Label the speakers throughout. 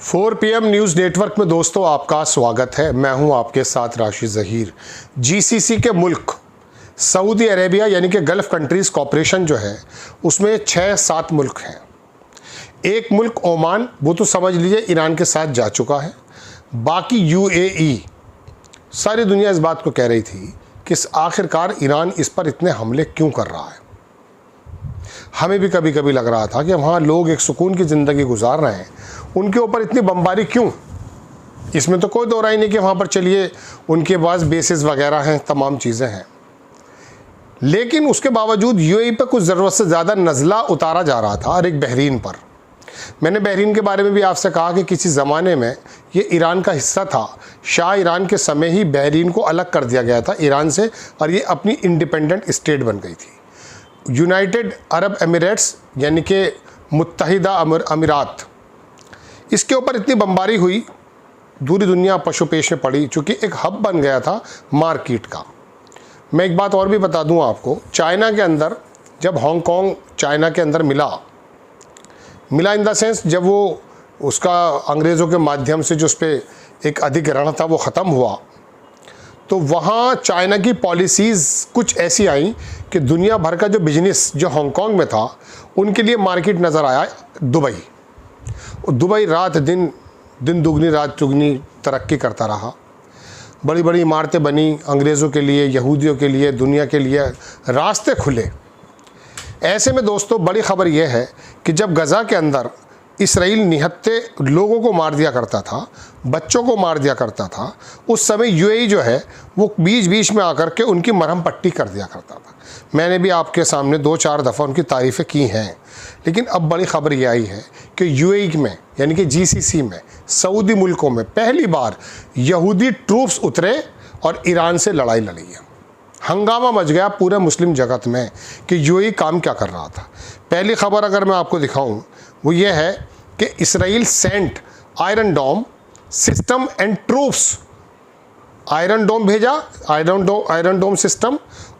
Speaker 1: 4 PM news network में दोस्तों आपका स्वागत है। मैं हूं आपके साथ राशिद ज़हीर। जीसीसी के मुल्क सऊदी अरेबिया यानी कि गल्फ़ कंट्रीज़ कॉपरेशन जो है उसमें 6-7 मुल्क हैं। एक मुल्क ओमान, वो तो समझ लीजिए ईरान के साथ जा चुका है। बाकी यूएई, सारी दुनिया इस बात को कह रही थी कि आखिरकार ईरान इस पर इतने हमले क्यों कर रहा है। हमें भी कभी कभी लग रहा था कि वहाँ लोग एक सुकून की ज़िंदगी गुजार रहे हैं, उनके ऊपर इतनी बमबारी क्यों। इसमें तो कोई दो राय नहीं कि वहाँ पर चलिए उनके पास बेसिस वगैरह हैं, तमाम चीज़ें हैं, लेकिन उसके बावजूद यूएई पर कुछ ज़रूरत से ज़्यादा नज़ला उतारा जा रहा था। और एक बहरीन पर, मैंने बहरीन के बारे में भी आपसे कहा कि किसी ज़माने में ये ईरान का हिस्सा था। शाह ईरान के समय ही बहरीन को अलग कर दिया गया था ईरान से और ये अपनी इंडिपेंडेंट स्टेट बन गई थी। यूनाइटेड अरब एमिरेट्स यानी कि मुत्तहिदा अमीरात, इसके ऊपर इतनी बमबारी हुई, पूरी दुनिया पशुपेश में पड़ी, चूँकि एक हब बन गया था मार्केट का। मैं एक बात और भी बता दूं आपको, चाइना के अंदर जब हांगकांग चाइना के अंदर मिला इन द सेंस, जब वो उसका अंग्रेज़ों के माध्यम से जो उस पर एक अधिग्रहण था वो ख़त्म हुआ, तो वहाँ चाइना की पॉलिसीज़ कुछ ऐसी आई कि दुनिया भर का जो बिजनेस जो हांगकांग में था उनके लिए मार्केट नज़र आया दुबई। और दुबई रात दिन दुगनी रात चुगनी तरक्की करता रहा। बड़ी बड़ी इमारतें बनी, अंग्रेज़ों के लिए, यहूदियों के लिए, दुनिया के लिए रास्ते खुले। ऐसे में दोस्तों बड़ी ख़बर यह है कि जब गज़ा के अंदर इसराइल निहत्ते लोगों को मार दिया करता था, बच्चों को मार दिया करता था, उस समय यूएई जो है वो बीच बीच में आकर के उनकी मरहम पट्टी कर दिया करता था। मैंने भी आपके सामने 2-4 दफ़ा उनकी तारीफ़ें की हैं, लेकिन अब बड़ी ख़बर ये आई है कि यूएई में यानी कि जीसीसी में, सऊदी मुल्कों में पहली बार यहूदी ट्रूप्स उतरे और ईरान से लड़ाई लड़ी है। हंगामा मच गया पूरे मुस्लिम जगत में कि यूएई काम क्या कर रहा था। पहली ख़बर अगर मैं आपको दिखाऊं वो ये है कि Israel sent iron dome system and troops, iron dome भेजा, आयरन डोम सिस्टम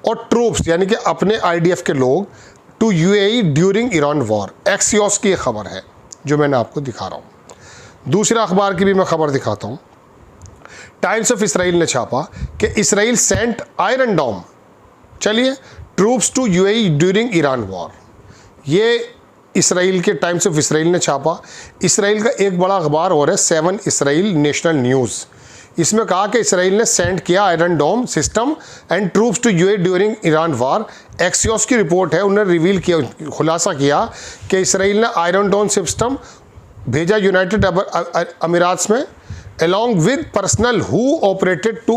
Speaker 1: और ट्रूप्स यानी कि अपने आईडीएफ के लोग to UAE during Iran war. Axios की एक खबर है जो मैंने आपको दिखा रहा हूँ। दूसरा अखबार की भी मैं खबर दिखाता हूँ। टाइम्स ऑफ इसराइल ने छापा कि इसराइल सेंट आयरन डोम, चलिए, troops to UAE during Iran war. ये इसराइल के टाइम्स ऑफ इसराइल ने छापा। इसराइल का एक बड़ा अखबार और है 7 इसराइल नेशनल न्यूज़, इसमें कहा कि इसराइल ने सेंड किया iron dome system and troops to UAE during Iran war. Axios की रिपोर्ट है, उन्होंने रिवील किया, खुलासा किया कि इसराइल ने आयरन डोम सिस्टम भेजा यूनाइटेड अमीरात्स में along with personnel who operated to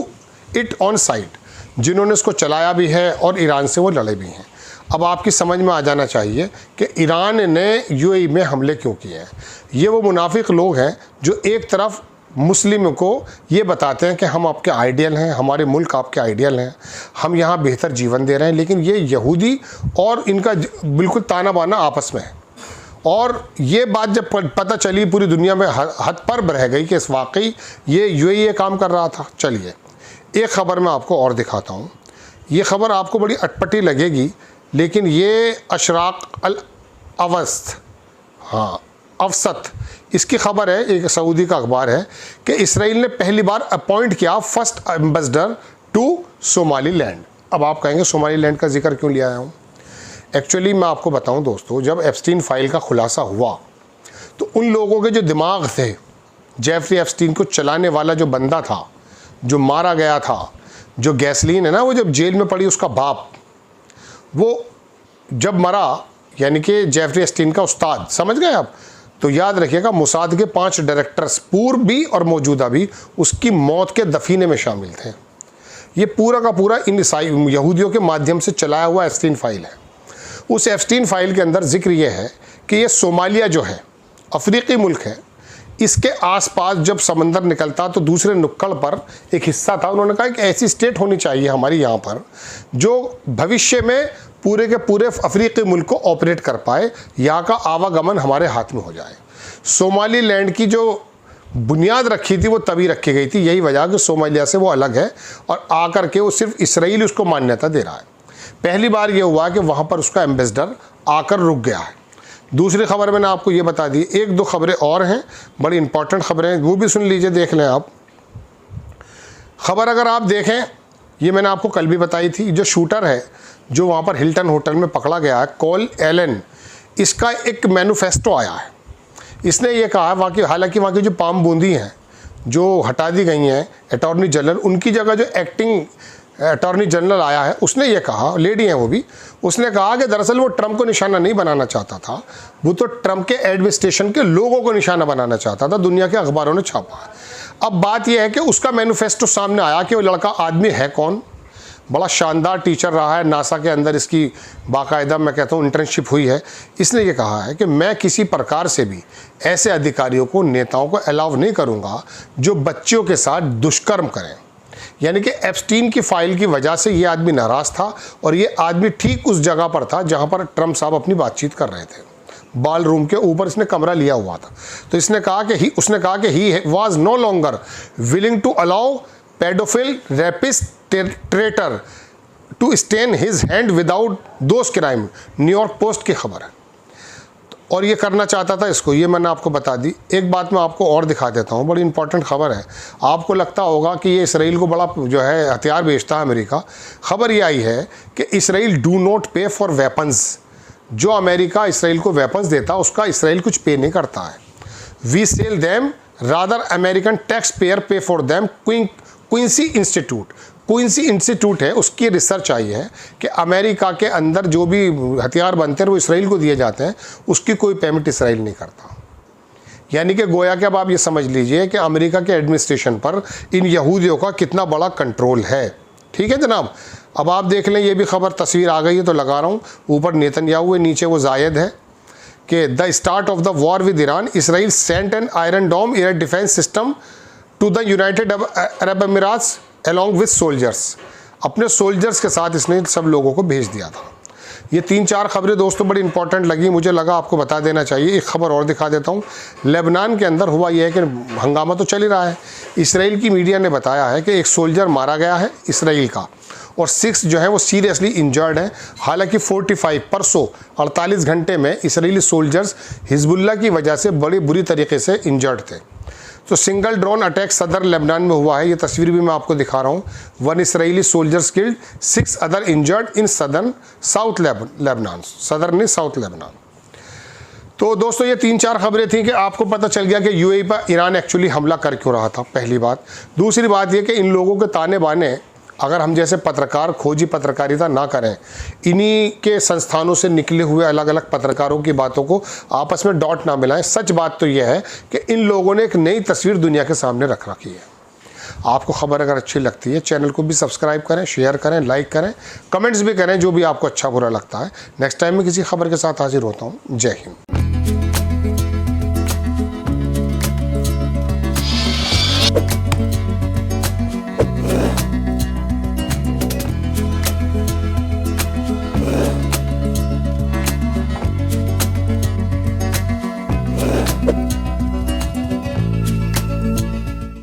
Speaker 1: it on site, जिन्होंने इसको चलाया भी है और ईरान से वो लड़े भी हैं। अब आपकी समझ में आ जाना चाहिए कि ईरान ने यूएई में हमले क्यों किए हैं। ये वो मुनाफिक लोग हैं जो एक तरफ मुस्लिम को ये बताते हैं कि हम आपके आइडियल हैं, हमारे मुल्क आपके आइडियल हैं, हम यहाँ बेहतर जीवन दे रहे हैं, लेकिन ये यहूदी और इनका बिल्कुल ताना बाना आपस में है। और ये बात जब पता चली पूरी दुनिया में हतप्रभ रह गई कि इस वाकई ये यूएई काम कर रहा था। चलिए एक ख़बर मैं आपको और दिखाता हूँ। ये ख़बर आपको बड़ी अटपटी लगेगी, लेकिन ये अशराक अल अवस्त, हाँ अवसत, इसकी ख़बर है। एक सऊदी का अखबार है कि इसराइल ने पहली बार अपॉइंट किया फर्स्ट एम्बेसडर टू सोमालीलैंड। अब आप कहेंगे सोमालीलैंड का जिक्र क्यों लिया आया हूँ। एक्चुअली मैं आपको बताऊं दोस्तों, जब एप्स्टीन फाइल का खुलासा हुआ तो उन लोगों के जो दिमाग थे, जेफरी एप्स्टीन को चलाने वाला जो बंदा था, जो मारा गया था, जो गैसलीन है ना, वो जब जेल में पड़ी उसका बाप, वो जब मरा, यानी कि जेफरी एप्स्टीन का उस्ताद, समझ गए आप, तो याद रखिएगा मोसाद के 5 डायरेक्टर्स पूर्व भी और मौजूदा भी उसकी मौत के दफीने में शामिल थे। ये पूरा का पूरा इन यहूदियों के माध्यम से चलाया हुआ एप्स्टीन फाइल है। उस एप्स्टीन फाइल के अंदर जिक्र यह है कि ये सोमालिया जो है अफ्रीकी मुल्क है, इसके आसपास जब समंदर निकलता तो दूसरे नुक्कड़ पर एक हिस्सा था। उन्होंने कहा कि ऐसी स्टेट होनी चाहिए हमारी यहाँ पर जो भविष्य में पूरे के पूरे अफ्रीकी मुल्क को ऑपरेट कर पाए, यहाँ का आवागमन हमारे हाथ में हो जाए। सोमालीलैंड की जो बुनियाद रखी थी वो तभी रखी गई थी, यही वजह कि सोमालिया से वो अलग है और आकर के वो सिर्फ इसराइल उसको मान्यता दे रहा है। पहली बार ये हुआ कि वहाँ पर उसका एम्बेसडर आकर रुक गया है। दूसरी खबर मैंने आपको ये बता दी, एक दो खबरें और हैं, बड़ी इंपॉर्टेंट खबरें, वो भी सुन लीजिए, देख लें आप। खबर अगर आप देखें, ये मैंने आपको कल भी बताई थी, जो शूटर है जो वहाँ पर हिल्टन होटल में पकड़ा गया है, कॉल एलन, इसका एक मैनिफेस्टो आया है। इसने ये कहा, हालांकि वहाँ की जो पाम बूंदी हैं जो हटा दी गई हैं अटॉर्नी जनरल, उनकी जगह जो एक्टिंग अटॉर्नी जनरल आया है, उसने ये कहा, लेडी है वो भी, उसने कहा कि दरअसल वो ट्रंप को निशाना नहीं बनाना चाहता था, वो तो ट्रंप के एडमिनिस्ट्रेशन के लोगों को निशाना बनाना चाहता था। दुनिया के अखबारों ने छापा। अब बात यह है कि उसका मैनिफेस्टो सामने आया कि वो लड़का आदमी है कौन। बड़ा शानदार टीचर रहा है, नासा के अंदर इसकी बाकायदा मैं कहता हूँ इंटर्नशिप हुई है। इसने ये कहा है कि मैं किसी प्रकार से भी ऐसे अधिकारियों को, नेताओं को अलाउ नहीं करूँगा जो बच्चियों के साथ दुष्कर्म करें। यानी कि एप्स्टीन की फाइल की वजह से ये आदमी नाराज़ था, और ये आदमी ठीक उस जगह पर था जहाँ पर ट्रंप साहब अपनी बातचीत कर रहे थे। बाल रूम के ऊपर इसने कमरा लिया हुआ था। तो उसने कहा कि he was no longer willing to allow paedophile rapist traitor to stain his hand without those crime. New York Post की खबर है। और ये करना चाहता था इसको, ये मैंने आपको बता दी। एक बात मैं आपको और दिखा देता हूँ, बड़ी इंपॉर्टेंट खबर है। आपको लगता होगा कि ये इसराइल को बड़ा जो है हथियार बेचता है अमेरिका। खबर ये आई है कि Israel do not pay for weapons. जो अमेरिका इसराइल को वेपन्स देता है उसका इसराइल कुछ पे नहीं करता है। We sell them rather American tax payer pay for them. Quincy Institute है, उसकी रिसर्च आई है कि अमेरिका के अंदर जो भी हथियार बनते हैं वो इसराइल को दिए जाते हैं, उसकी कोई पेमेंट इसराइल नहीं करता। यानी कि गोया कि अब आप ये समझ लीजिए कि अमेरिका के एडमिनिस्ट्रेशन पर इन यहूदियों का कितना बड़ा कंट्रोल है। ठीक है जनाब। अब आप देख लें, ये भी खबर, तस्वीर आ गई है तो लगा रहा हूँ। ऊपर नेतन्याहू है, नीचे वो जायद है कि the start of the war with Iran, Israel sent an iron dome air defence system to the United Arab Emirates along with soldiers. अपने सोल्जर्स के साथ इसने सब लोगों को भेज दिया था। ये 3-4 खबरें दोस्तों बड़ी इंपॉर्टेंट लगी, मुझे लगा आपको बता देना चाहिए। एक खबर और दिखा देता हूँ। लेबनान के अंदर हुआ यह है कि हंगामा तो चल ही रहा है। इसराइल की मीडिया ने बताया है कि एक सोल्जर मारा गया है इसराइल का, और 6 जो है वो सीरियसली इंजर्ड हैं। हालांकि 45 परसों 48 घंटे में इसराइली सोल्जर्स हिजबुल्लाह की वजह से बड़ी बुरी तरीके से इंजर्ड थे। तो सिंगल ड्रोन अटैक सदर लेबनान में हुआ है। ये तस्वीर भी मैं आपको दिखा रहा हूँ। 1 Israeli soldiers killed, 6 other injured in southern south Lebanon. Southern नहीं, साउथ लेबनान। तो दोस्तों ये 3-4 खबरें थी कि आपको पता चल गया कि यूएई पर ईरान एक्चुअली हमला कर क्यों रहा था, पहली बात। दूसरी बात ये कि इन लोगों के ताने बाने अगर हम जैसे पत्रकार खोजी पत्रकारिता ना करें, इन्हीं के संस्थानों से निकले हुए अलग अलग पत्रकारों की बातों को आपस में डॉट ना मिलाएं, सच बात तो यह है कि इन लोगों ने एक नई तस्वीर दुनिया के सामने रख रखी है। आपको खबर अगर अच्छी लगती है, चैनल को भी सब्सक्राइब करें, शेयर करें, लाइक करें, कमेंट्स भी करें, जो भी आपको अच्छा बुरा लगता है। नेक्स्ट टाइम मैं किसी खबर के साथ हाजिर होता हूँ। जय हिंद।